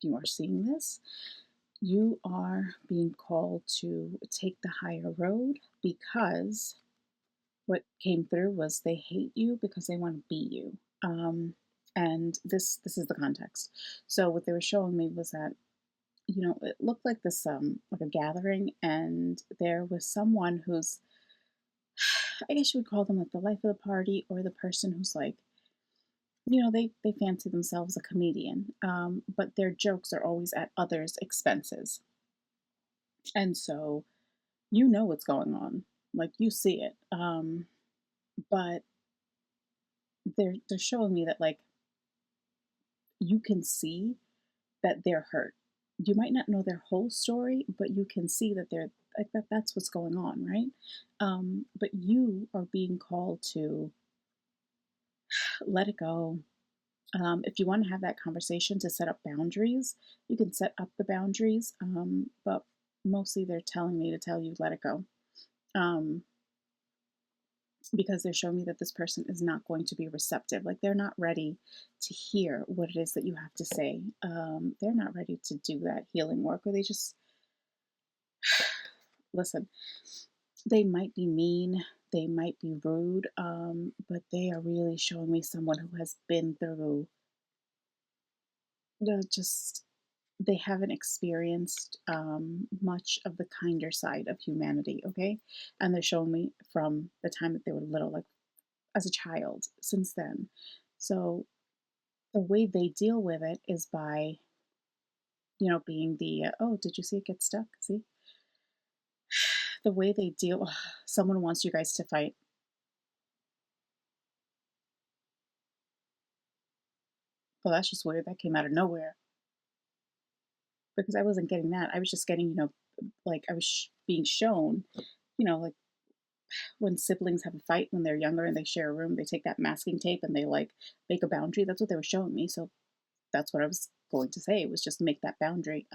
you are seeing this, you are being called to take the higher road because what came through was they hate you because they want to be you. Um, and this is the context. So what they were showing me was that it looked like this like a gathering, and there was someone who's, I guess you would call them like the life of the party, or the person who's like, they fancy themselves a comedian, but their jokes are always at others' expenses. And so you know what's going on, like you see it. But they're showing me that like you can see that they're hurt. You might not know their whole story, but you can see that they're like that's what's going on, right? But you are being called to let it go. If you want to have that conversation to set up boundaries, you can set up the boundaries. But mostly they're telling me to tell you let it go. Um, because they're showing me that this person is not going to be receptive. Like they're not ready to hear what it is that you have to say. They're not ready to do that healing work, or they just listen. They might be mean, they might be rude, but they are really showing me someone who has been through just they haven't experienced much of the kinder side of humanity, okay? And they're showing me from the time that they were little, like as a child, since then. So the way they deal with it is by, being the, oh, did you see it get stuck? See? The way they deal, someone wants you guys to fight. Well, that's just weird. That came out of nowhere because I wasn't getting that. I was just getting, like I was being shown, like when siblings have a fight when they're younger and they share a room, they take that masking tape and they like make a boundary. That's what they were showing me. So that's what I was going to say. It was just make that boundary.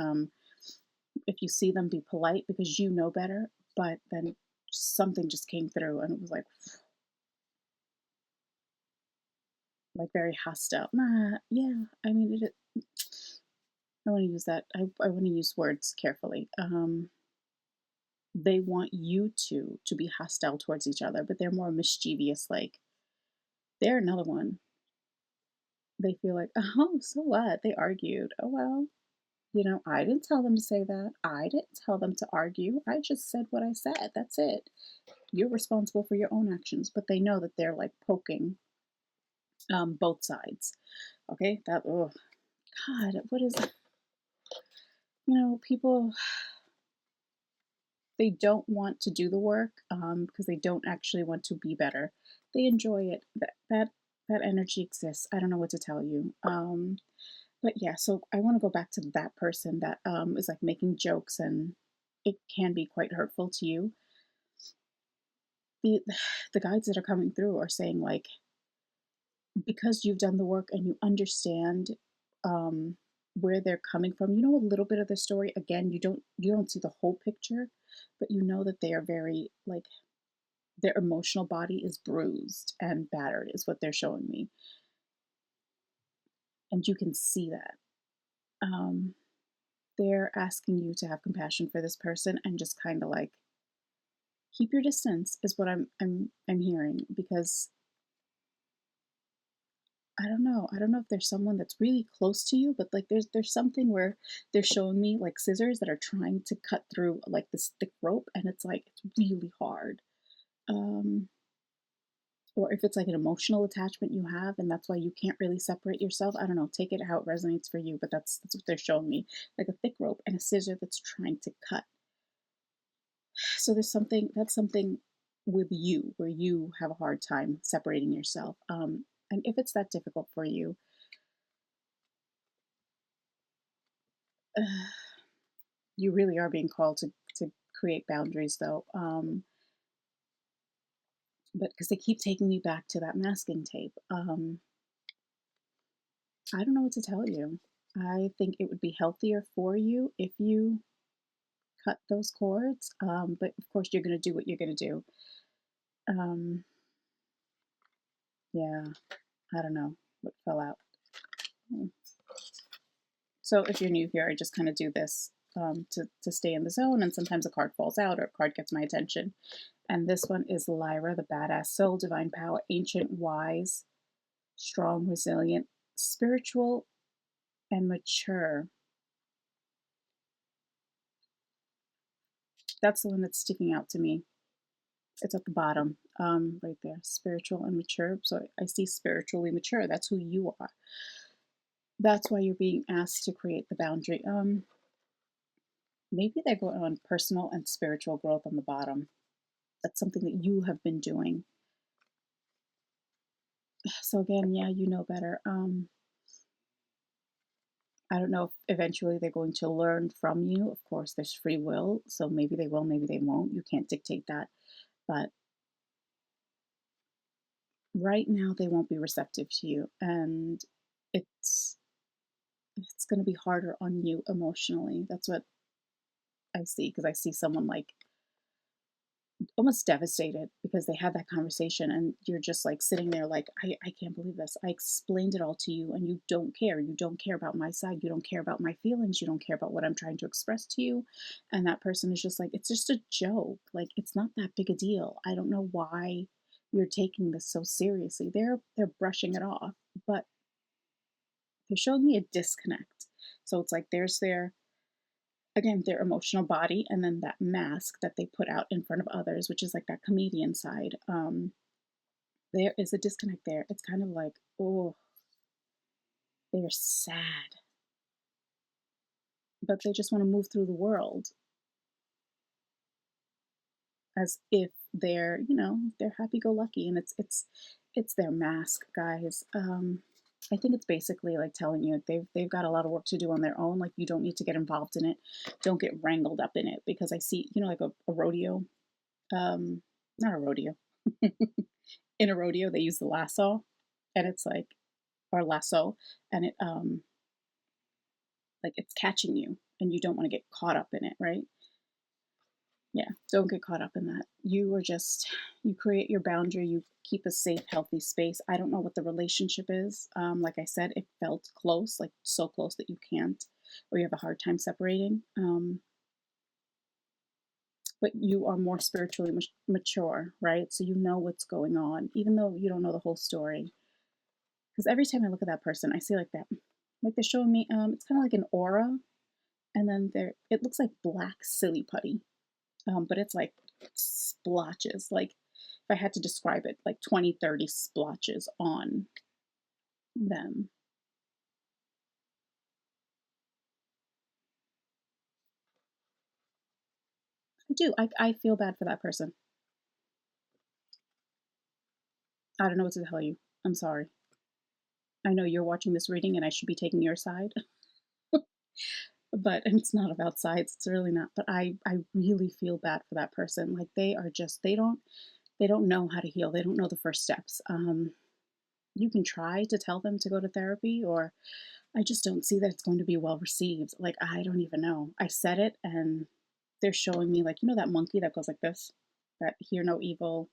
If you see them, be polite because you know better. But then something just came through and it was like very hostile. Nah, yeah. I mean, I want to use that. I want to use words carefully. They want you to be hostile towards each other, but they're more mischievous. Like they're another one. They feel like, oh, so what? They argued. Oh well, I didn't tell them to say that. I didn't tell them to argue. I just said what I said. That's it. You're responsible for your own actions. But they know that they're like poking both sides. Okay, that oh God, what is people they don't want to do the work because they don't actually want to be better. They enjoy it. That energy exists. I don't know what to tell you. But yeah, so I want to go back to that person that is like making jokes and it can be quite hurtful to you. The the guides that are coming through are saying like because you've done the work and you understand um, where they're coming from, you know a little bit of the story. Again, you don't see the whole picture, but you know that they are very like their emotional body is bruised and battered, is what they're showing me, and you can see that. Um, they're asking you to have compassion for this person and just kind of like keep your distance is what I'm hearing because I don't know. I don't know if there's someone that's really close to you, but like there's something where they're showing me like scissors that are trying to cut through like this thick rope and it's like it's really hard. Um or if it's like an emotional attachment you have and that's why you can't really separate yourself. I don't know, take it how it resonates for you, but that's what they're showing me. Like a thick rope and a scissor that's trying to cut. So there's something that's something with you where you have a hard time separating yourself. And if it's that difficult for you, you really are being called to create boundaries though. But because they keep taking me back to that masking tape, I don't know what to tell you. I think it would be healthier for you if you cut those cords. But of course, you're going to do what you're going to do. Um, yeah, I don't know what fell out. Hmm. So if you're new here, I just kind of do this to stay in the zone, and sometimes a card falls out or a card gets my attention. And this one is Lyra, the badass soul, divine power, ancient, wise, strong, resilient, spiritual, and mature. That's the one that's sticking out to me. It's at the bottom, right there, spiritual and mature. So I see spiritually mature. That's who you are. That's why you're being asked to create the boundary. Maybe they're going on personal and spiritual growth on the bottom. That's something that you have been doing. So again, yeah, you know better. I don't know if eventually they're going to learn from you. Of course, there's free will, so maybe they will, maybe they won't. You can't dictate that. But right now, they won't be receptive to you, and it's it's going to be harder on you emotionally. That's what I see, because I see someone like almost devastated because they had that conversation, and you're just like sitting there like, I can't believe this. I explained it all to you and you don't care. You don't care about my side. You don't care about my feelings. You don't care about what I'm trying to express to you. And that person is just like, it's just a joke. Like, it's not that big a deal. I don't know why you're taking this so seriously. They're brushing it off, but they're showing me a disconnect. So it's like there's their emotional body, and then that mask that they put out in front of others, which is like that comedian side. There is a disconnect there. It's kind of like, oh, they're sad, but they just want to move through the world as if they're happy-go-lucky, and it's their mask, guys. I think it's basically like telling you they've got a lot of work to do on their own. Like, you don't need to get involved in it. Don't get wrangled up in it, because I see, like a rodeo. Not a rodeo. In a rodeo, they use the lasso, and it's like, or lasso, and it like it's catching you, and you don't want to get caught up in it, right? Yeah, don't get caught up in that. You create your boundary, you keep a safe, healthy space. I don't know what the relationship is. Like I said, it felt close, like so close that you can't, or you have a hard time separating. But you are more spiritually mature, right? So you know what's going on, even though you don't know the whole story. Because every time I look at that person, I see like that, like they're showing me, it's kind of like an aura, and then it looks like black silly putty, but it's like splotches. Like, if I had to describe it, like 20, 30 splotches on them. I do. I feel bad for that person. I don't know what to tell you. I'm sorry. I know you're watching this reading, and I should be taking your side, but and it's not about sides. It's really not. But I really feel bad for that person. Like, they are just they don't know how to heal. They don't know the first steps. You can try to tell them to go to therapy, or I just don't see that it's going to be well received. Like, I don't even know. I said it, and they're showing me, like, that monkey that goes like this, that hear no evil,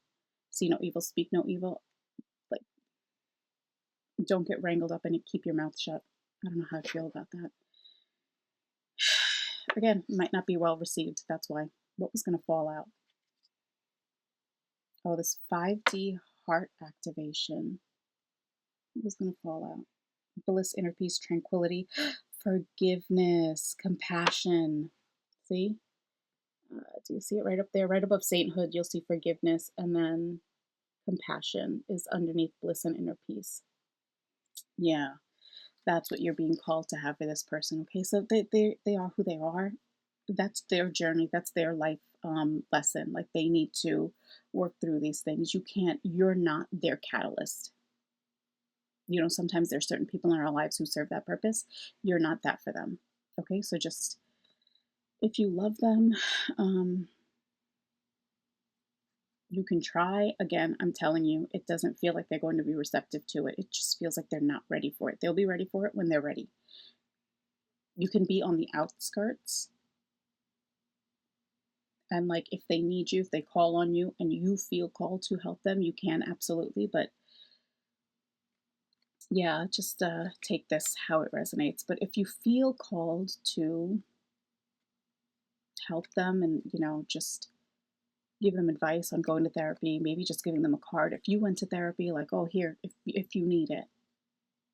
see no evil, speak no evil. Like, don't get wrangled up in it. Keep your mouth shut. I don't know how I feel about that. Again, might not be well received. That's why. What was going to fall out? Oh, this 5D heart activation. What was going to fall out? Bliss, inner peace, tranquility, forgiveness, compassion. See? Do you see it right up there? Right above sainthood, you'll see forgiveness, and then compassion is underneath bliss and inner peace. Yeah, that's what you're being called to have for this person. Okay, so they are who they are. That's their journey. That's their life lesson. Like, they need to work through these things. You're not their catalyst. Sometimes there's certain people in our lives who serve that purpose. You're not that for them. Okay, so just, if you love them, you can try. Again, I'm telling you, it doesn't feel like they're going to be receptive to it. It just feels like they're not ready for it. They'll be ready for it when they're ready. You can be on the outskirts, and like, if they need you, if they call on you and you feel called to help them, you can absolutely. But Yeah, just take this how it resonates. But if you feel called to help them and, just give them advice on going to therapy, maybe just giving them a card. If you went to therapy, like, oh, here, if you need it.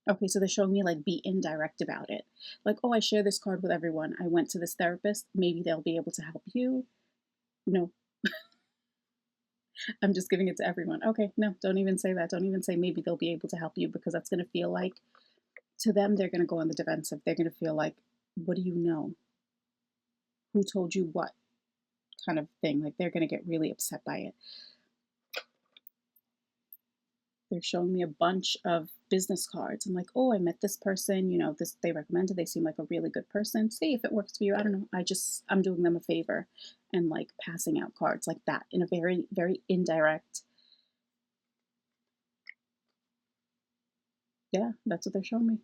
Okay, so they're showing me like be indirect about it. Like, oh, I share this card with everyone. I went to this therapist. Maybe they'll be able to help you. No, I'm just giving it to everyone. Okay, no, don't even say that. Don't even say maybe they'll be able to help you because that's going to feel like to them, they're going to go on the defensive. They're going to feel like, what do you know? Who told you what kind of thing? Like they're going to get really upset by it. They're showing me a bunch of business cards. I'm like, oh, I met this person, this they recommended, they seem like a really good person. See if it works for you. I don't know. I'm doing them a favor and like passing out cards like that in a very, very indirect. Yeah, that's what they're showing me.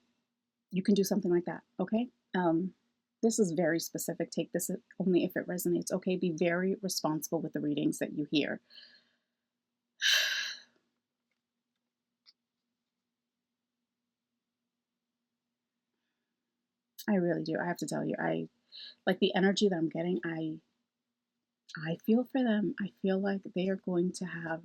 You can do something like that, okay? This is very specific. Take this only if it resonates, okay? Be very responsible with the readings that you hear. I really do. I have to tell you, I like the energy that I'm getting. I feel for them. I feel like they are going to have,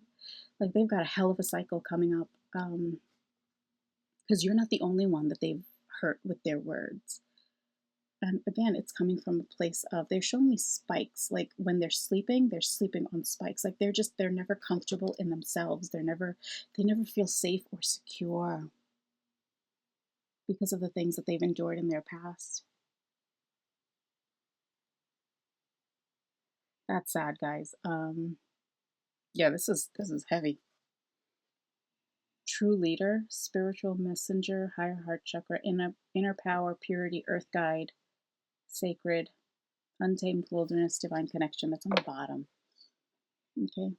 like, they've got a hell of a cycle coming up. Because you're not the only one that they've hurt with their words. And again, it's coming from a place of they're showing me spikes. Like when they're sleeping on spikes. Like they're never comfortable in themselves. They never feel safe or secure because of the things that they've endured in their past. That's sad, guys. Yeah, this is heavy. True leader, spiritual messenger, higher heart chakra, inner power, purity, earth guide, sacred, untamed wilderness, divine connection. That's on the bottom. Okay.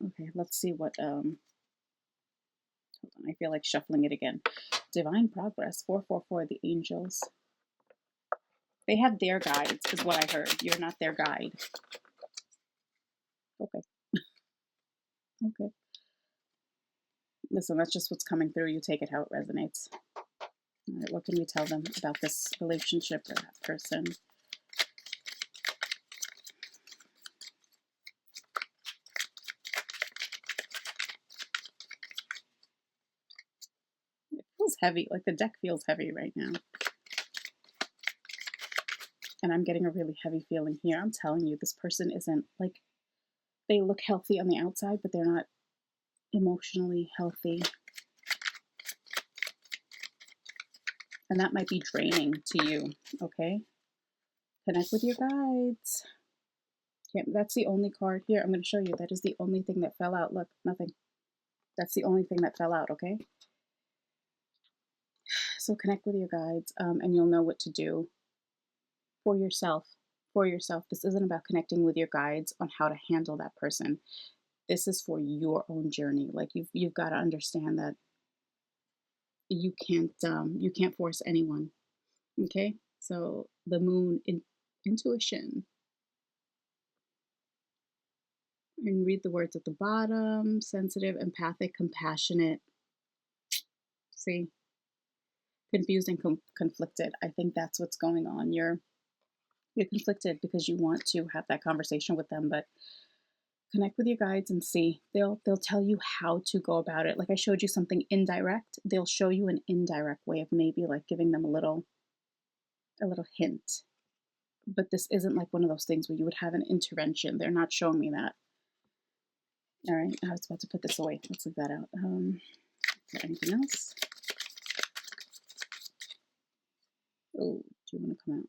Okay, let's see what hold on, I feel like shuffling it again. Divine progress, 444, the angels. They have their guides, is what I heard. You're not their guide. Okay. Okay. Listen, that's just what's coming through. You take it how it resonates. All right, what can you tell them about this relationship or that person? It feels heavy. Like the deck feels heavy right now. And I'm getting a really heavy feeling here. I'm telling you, this person isn't like, they look healthy on the outside, but they're not emotionally healthy. And that might be draining to you, okay? Connect with your guides. That's the only card here. I'm going to show you. That is the only thing that fell out. Look, nothing. That's the only thing that fell out, okay? So connect with your guides and you'll know what to do for yourself. For yourself. This isn't about connecting with your guides on how to handle that person. This is for your own journey. Like you've got to understand that you can't force anyone. Okay? So the moon intuition. And read the words at the bottom: sensitive, empathic, compassionate. See? Confused and conflicted. I think that's what's going on. You're conflicted because you want to have that conversation with them, but connect with your guides and see. They'll tell you how to go about it. Like I showed you something indirect, they'll show you an indirect way of maybe like giving them a little hint. But this isn't like one of those things where you would have an intervention. They're not showing me that. All right, I was about to put this away. Let's leave that out. Is there anything else? Oh, do you want to come out?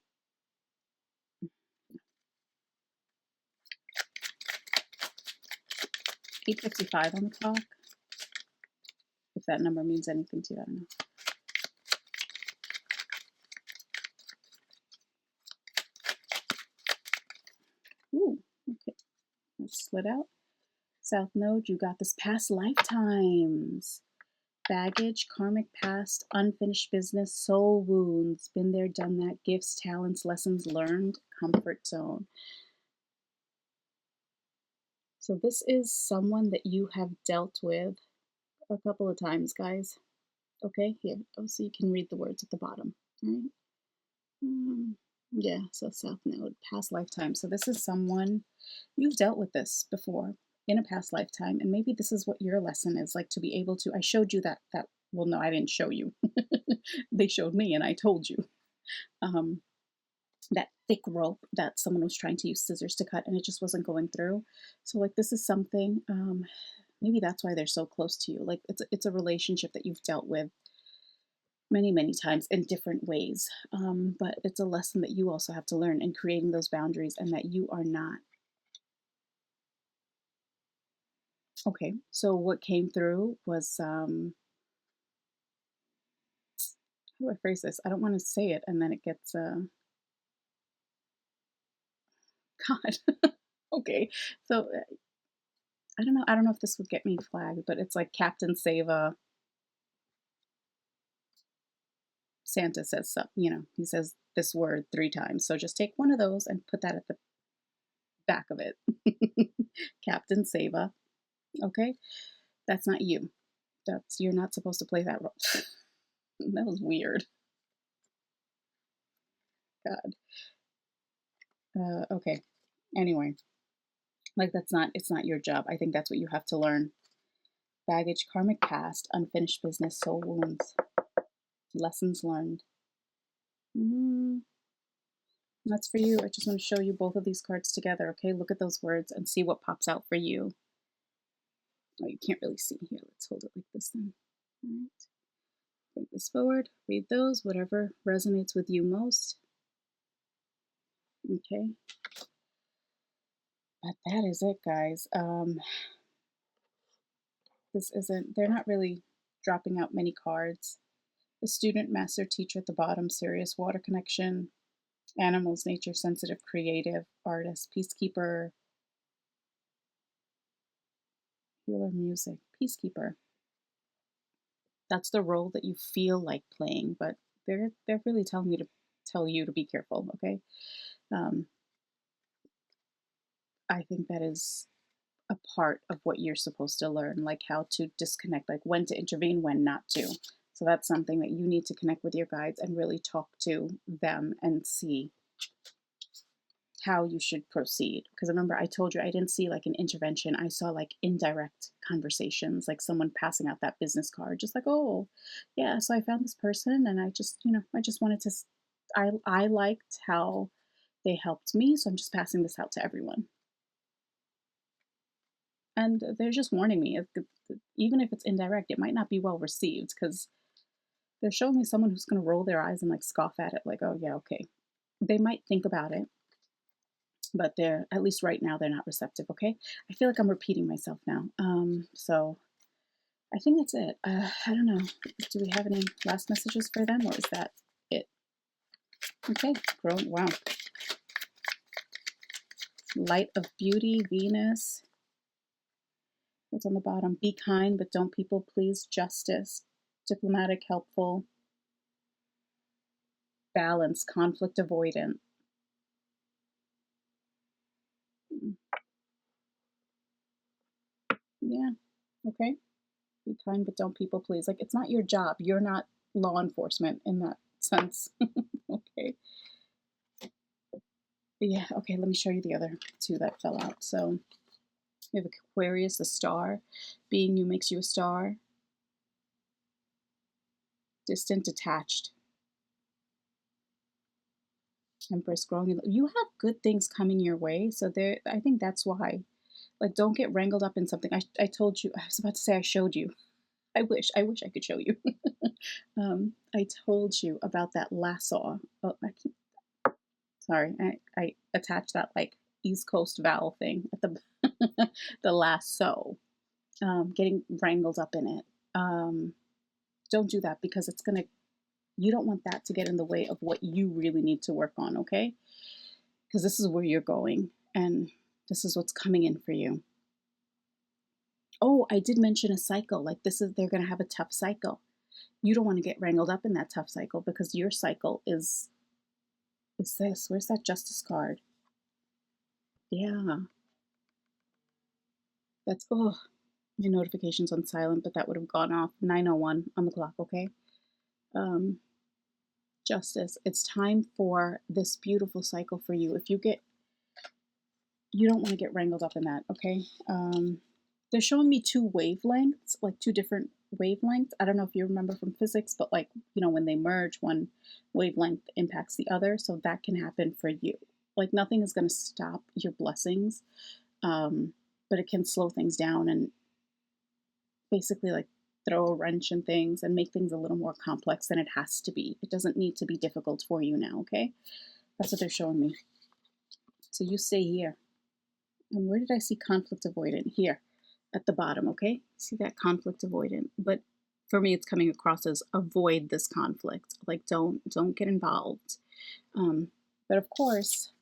8:55 on the clock. If that number means anything to you, I don't know. Ooh, okay. Let's split out. South Node, you got this. Past lifetimes. Baggage, karmic past, unfinished business, soul wounds. Been there, done that. Gifts, talents, lessons learned, comfort zone. So this is someone that you have dealt with a couple of times, guys. Okay, here. Oh, so you can read the words at the bottom. All right. Mm, yeah, so South Node, past lifetime. So this is someone you've dealt with this before in a past lifetime, and maybe this is what your lesson is like to be able to. I showed you that. Well, no, I didn't show you. They showed me, and I told you. Um, that thick rope that someone was trying to use scissors to cut, and it just wasn't going through. So like this is something. Maybe that's why they're so close to you. Like it's a relationship that you've dealt with many times in different ways. But it's a lesson that you also have to learn in creating those boundaries, and that you are not. Okay, so what came through was how do I phrase this? I don't want to say it and then it gets God. Okay, so I don't know if this would get me flagged, but it's like Captain Sava. Santa says something, he says this word 3 times. So just take one of those and put that at the back of it. Captain Sava. Okay, that's not you. You're not supposed to play that role. That was weird. God. Okay. Anyway, like it's not your job. I think that's what you have to learn. Baggage, karmic past, unfinished business, soul wounds, lessons learned. Mm, that's for you. I just want to show you both of these cards together. Okay, look at those words and see what pops out for you. Oh, you can't really see here. Let's hold it like this then. All right. Bring this forward. Read those, whatever resonates with you most. Okay. But that is it, guys. This isn't, they're not really dropping out many cards. The student, master, teacher at the bottom, serious, water connection, animals, nature, sensitive, creative, artist, peacekeeper, healer, music, peacekeeper. That's the role that you feel like playing, but they're really telling you to be careful, okay? Um, I think that is a part of what you're supposed to learn, like how to disconnect, like when to intervene, when not to. So that's something that you need to connect with your guides and really talk to them and see how you should proceed. Because remember, I told you I didn't see like an intervention. I saw like indirect conversations, like someone passing out that business card, just like, oh, yeah, so I found this person and I just, I just wanted to, I liked how they helped me. So I'm just passing this out to everyone. And they're just warning me, even if it's indirect, it might not be well received because they're showing me someone who's going to roll their eyes and like scoff at it, like, oh, yeah, okay. They might think about it, but they're, at least right now, they're not receptive, okay? I feel like I'm repeating myself now. So I think that's it. I don't know. Do we have any last messages for them or is that it? Okay, growing, wow. Light of beauty, Venus. What's on the bottom? Be kind, but don't people please. Justice, diplomatic, helpful, balance, conflict avoidant. Yeah, okay. Be kind, but don't people please. Like, it's not your job. You're not law enforcement in that sense. Okay. Yeah, okay, let me show you the other two that fell out. So we have Aquarius, the star. Being you makes you a star. Distant, detached. Empress, growing. You have good things coming your way. So there, I think that's why. Like, don't get wrangled up in something. I told you, I was about to say I showed you. I wish I could show you. I told you about that lasso. Oh, sorry, I attached that like East Coast vowel thing at the the lasso. Getting wrangled up in it. Don't do that because you don't want that to get in the way of what you really need to work on, okay? Because this is where you're going and this is what's coming in for you. Oh, I did mention a cycle. Like they're going to have a tough cycle. You don't want to get wrangled up in that tough cycle because your cycle is this. Where's that justice card? Yeah. That's, oh, your notifications on silent, but that would have gone off 9:01 on the clock, okay? Um, Justice, it's time for this beautiful cycle for you. If you don't want to get wrangled up in that, okay? They're showing me two wavelengths, like two different wavelengths. I don't know if you remember from physics, but like, when they merge, one wavelength impacts the other. So that can happen for you. Like nothing is going to stop your blessings, um, but it can slow things down and basically like throw a wrench in things and make things a little more complex than it has to be. It doesn't need to be difficult for you now, okay? That's what they're showing me. So you stay here. And where did I see conflict avoidant? Here at the bottom, okay? See that conflict avoidant? But for me, it's coming across as avoid this conflict. Like don't get involved. But of course,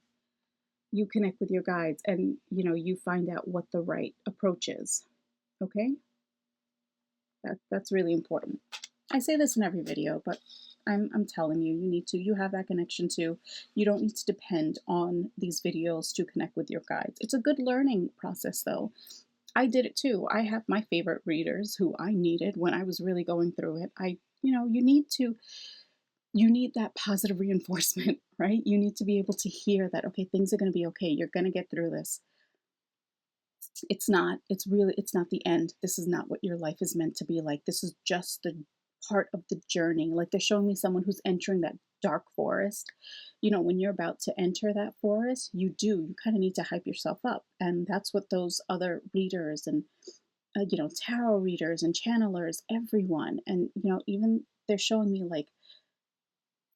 you connect with your guides and you find out what the right approach is. Okay? That's really important. I say this in every video, but I'm telling you, you have that connection too. You don't need to depend on these videos to connect with your guides. It's a good learning process though. I did it too. I have my favorite readers who I needed when I was really going through it. You need that positive reinforcement, right? You need to be able to hear that, okay, things are going to be okay. You're going to get through this. It's not the end. This is not what your life is meant to be like. This is just the part of the journey. Like they're showing me someone who's entering that dark forest. When you're about to enter that forest, you kind of need to hype yourself up. And that's what those other readers and, tarot readers and channelers, everyone. And, even they're showing me like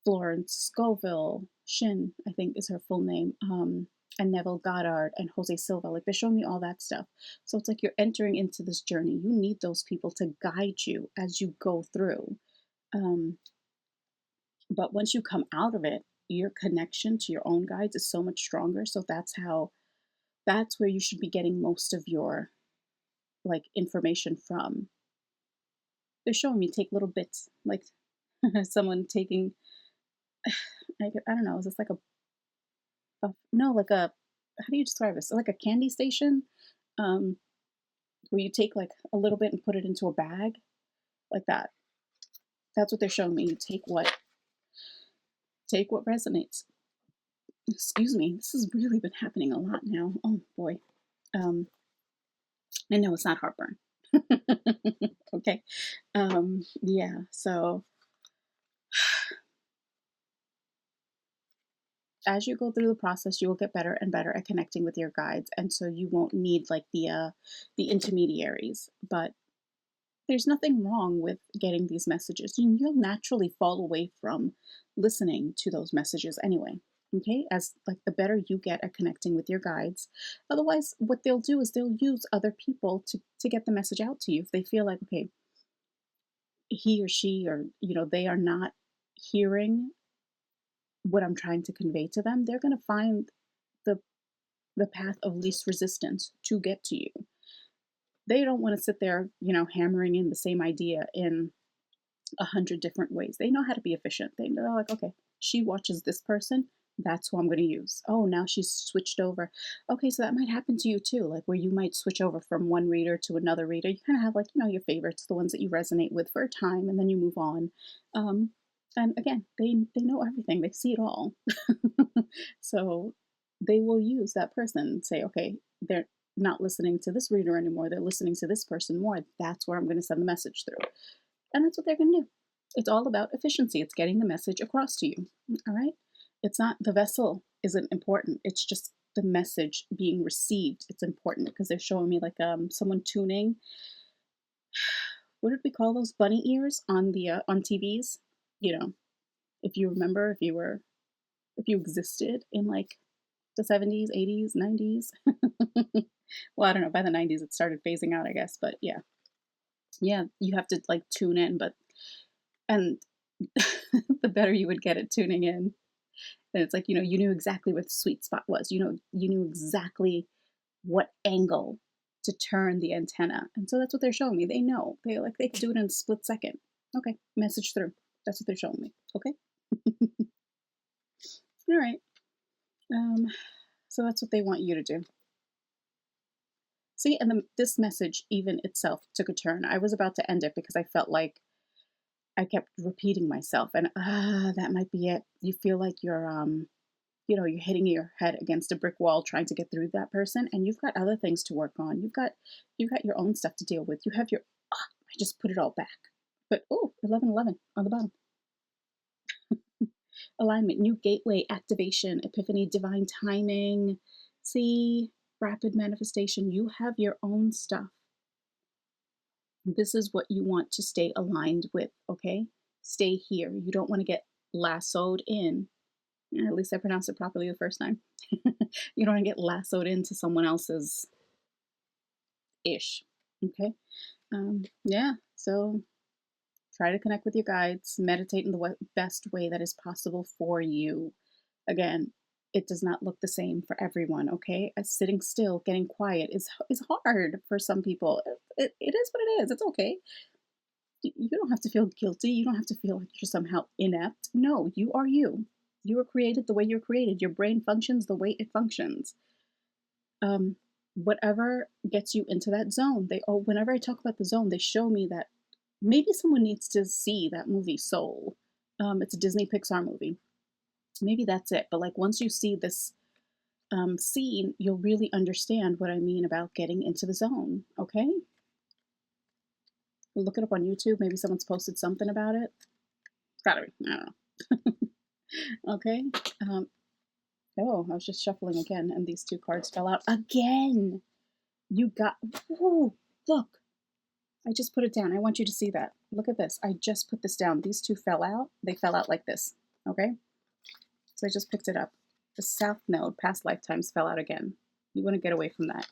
Florence Scoville, Shin, I think is her full name, and Neville Goddard and Jose Silva. Like they're showing me all that stuff. So it's like you're entering into this journey. You need those people to guide you as you go through. Um, but once you come out of it, your connection to your own guides is so much stronger. So that's where you should be getting most of your like information from. They're showing me take little bits, like someone taking, I don't know, is this like no, like a, how do you describe this? Like a candy station, um, where you take like a little bit and put it into a bag, like that. That's what they're showing me. You take what resonates. Excuse me, this has really been happening a lot now. Oh boy. Um, I know it's not heartburn. Okay. Yeah. So as you go through the process, you will get better and better at connecting with your guides, and so you won't need like the intermediaries. But there's nothing wrong with getting these messages. You'll naturally fall away from listening to those messages anyway. Okay, as like the better you get at connecting with your guides. Otherwise, what they'll do is they'll use other people to get the message out to you. If they feel like, okay, he or she or they are not hearing what I'm trying to convey to them, they're going to find the the path of least resistance to get to you. They don't want to sit there, hammering in the same idea in 100 different ways. They know how to be efficient. They know, like, okay, she watches this person. That's who I'm going to use. Oh, now she's switched over. Okay, so that might happen to you too, like where you might switch over from one reader to another reader. You kind of have like, your favorites, the ones that you resonate with for a time, and then you move on. Um, and again, they know everything. They see it all. So they will use that person and say, okay, they're not listening to this reader anymore. They're listening to this person more. That's where I'm going to send the message through. And that's what they're going to do. It's all about efficiency. It's getting the message across to you. All right. It's not the vessel isn't important. It's just the message being received. It's important because they're showing me like someone tuning. What did we call those bunny ears on the on TVs? If you remember, if you existed in like the 70s, 80s, 90s. Well, I don't know. By the 90s, it started phasing out, I guess. But yeah, you have to like tune in. And the better you would get at tuning in, then it's like you knew exactly where the sweet spot was. You knew exactly what angle to turn the antenna, and so that's what they're showing me. They know they can do it in a split second. Okay, message through. That's what they're showing me. Okay. All right. So that's what they want you to do. See, and this message even itself took a turn. I was about to end it because I felt like I kept repeating myself, and that might be it. You feel like you're hitting your head against a brick wall trying to get through that person, and you've got other things to work on. You've got your own stuff to deal with. You have your I just put it all back. But 1111 on the bottom. Alignment, new gateway, activation, epiphany, divine timing. See, rapid manifestation. You have your own stuff. This is what you want to stay aligned with, okay? Stay here. You don't want to get lassoed in. At least I pronounced it properly the first time. You don't want to get lassoed into someone else's ish, okay? Yeah, so try to connect with your guides, meditate in the best way that is possible for you. Again, it does not look the same for everyone, okay? Sitting still, getting quiet is hard for some people. It is what it is. It's okay. You don't have to feel guilty. You don't have to feel like you're somehow inept. No, you are you. You were created the way you're created. Your brain functions the way it functions. Um, Whatever gets you into that zone. Whenever I talk about the zone, they show me that maybe someone needs to see that movie Soul. It's a Disney Pixar movie. Maybe that's it. But like once you see this scene, you'll really understand what I mean about getting into the zone. Okay, look it up on YouTube. Maybe someone's posted something about it. It's gotta be. I don't know. Okay. Um, oh, I was just shuffling again, and these two cards fell out again. You got. Whoa! Look, I just put it down. I want you to see that. Look at this. I just put this down. These two fell out. They fell out like this. Okay. So I just picked it up. The South Node, past lifetimes, fell out again. You want to get away from that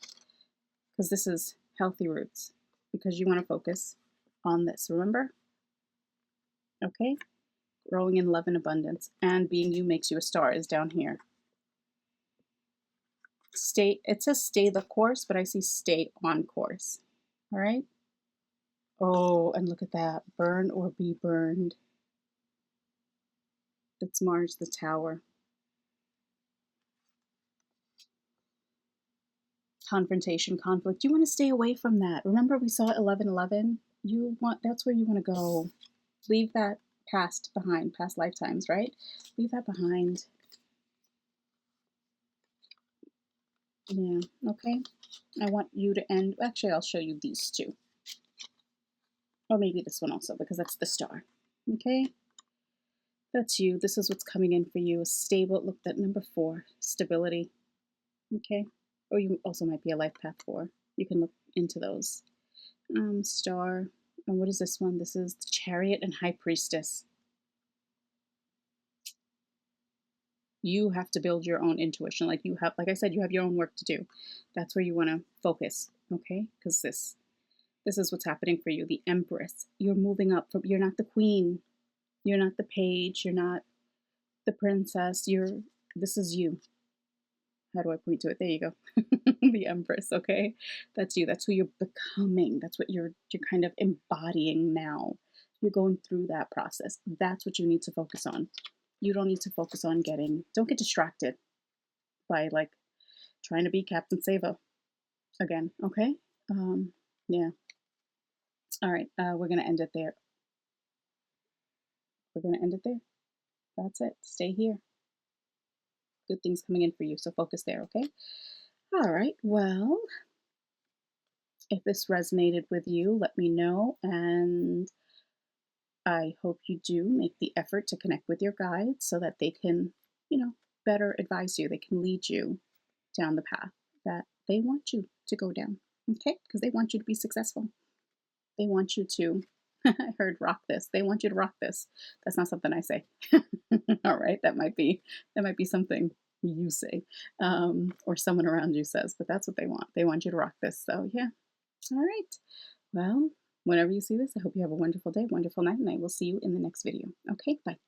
because this is healthy roots. Because you want to focus on this. Remember? Okay. Growing in love and abundance, and being you makes you a star is down here. Stay, it says stay the course, but I see stay on course. All right. Oh, and look at that. Burn or be burned. That's Mars, the tower. Confrontation, conflict. You want to stay away from that. Remember we saw 1111? That's where you want to go. Leave that past behind, past lifetimes, right? Leave that behind. Yeah, okay. I want you to end. Actually, I'll show you these two. Or maybe this one also, because that's the star. Okay? That's you. This is what's coming in for you. A stable, look, that number 4, stability. Okay? Or you also might be a life path 4. You can look into those. Star. And what is this one? This is the Chariot and High Priestess. You have to build your own intuition. Like I said, you have your own work to do. That's where you want to focus, okay? Because this is what's happening for you. The Empress. You're moving up from. You're not the queen. You're not the page. You're not the princess. This is you. How do I point to it? There you go. The Empress, okay? That's you. That's who you're becoming. That's what you're kind of embodying now. You're going through that process. That's what you need to focus on. You don't need to focus on don't get distracted by like trying to be Captain Sava again, okay? Yeah. All right, we're gonna end it there. We're gonna end it there. That's it. Stay here. Good things coming in for you, so focus there, okay? All right, well, if this resonated with you, let me know, and I hope you do make the effort to connect with your guides so that they can, better advise you. They can lead you down the path that they want you to go down, okay? Because they want you to be successful. They want you to, I heard rock this. They want you to rock this. That's not something I say. All right, that might be something you say, or someone around you says, but that's what they want. They want you to rock this. So yeah. All right. Well, whenever you see this, I hope you have a wonderful day, wonderful night, and I will see you in the next video. Okay, bye.